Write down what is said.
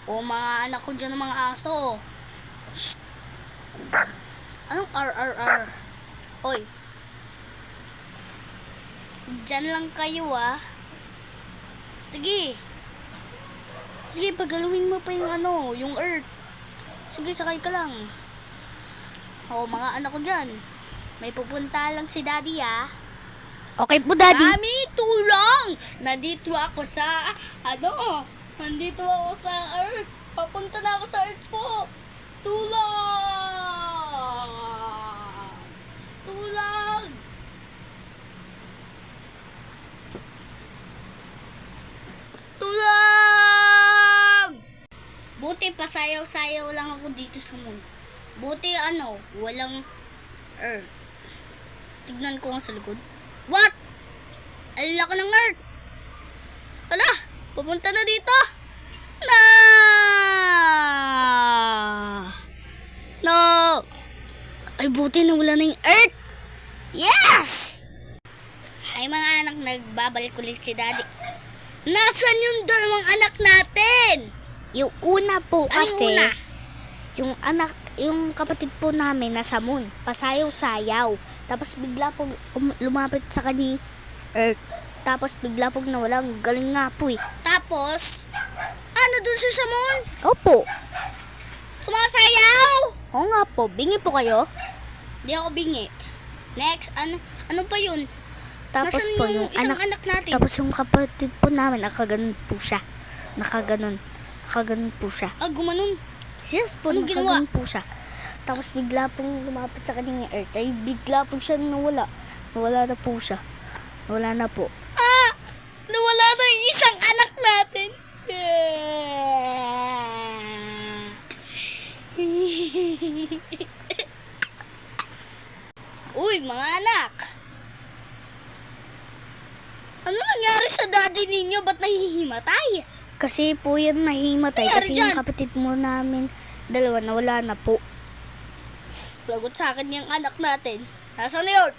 O mga anak ko dyan ng mga aso. Shh. Anong R? Oy. Dyan lang kayo Sige. Sige, pagalawin mo pa yung earth. Sige, sakay ka lang. O mga anak ko dyan. May pupunta lang si daddy Okay po, Daddy. Mami, tulong! Nandito ako sa earth. Papunta na ako sa earth po. Tulong! Tulong! Tulong! Buti pasayaw-sayaw lang ako dito sa moon. Buti walang earth. Tignan ko nga sa likod. What? Ang laki ng earth. Hala, pupunta na dito. No! Ay, buti na wala na yung earth. Yes! Ay, mga anak, nagbabalik ulit si daddy. Nasaan yung dalawang anak natin? Yung una po kasi, Ano yung una? yung kapatid po namin nasa moon, pasayaw-sayaw. Tapos bigla po lumapit sa kanya earth. Tapos bigla po nawala. Ang galing nga po eh. Tapos, doon siya sa moon? Opo. Sumasayaw? Oo nga po. Bingi po kayo. Di ako bingi. Next, ano pa yun? Tapos Nasaan po yung isang anak natin? Tapos yung kapatid po namin, nakaganon po siya. Nakaganon po siya. Gumanon. Yes po, Anong ginawa? nakaganon po siya. Tapos bigla pong lumapit sa kanyang earth. Ay bigla po siya nawala. Nawala na po siya. Nawala na po. Nawala na yung isang anak natin. Uy, mga anak. Ano nangyari sa daddy ninyo? Ba't nahihimatay? Kasi po yan nahimatay. Nangyari Kasi dyan? yung kapatid mo namin, dalawa nawala na po. Lagot sa akin yung anak natin. Nasaan na yun?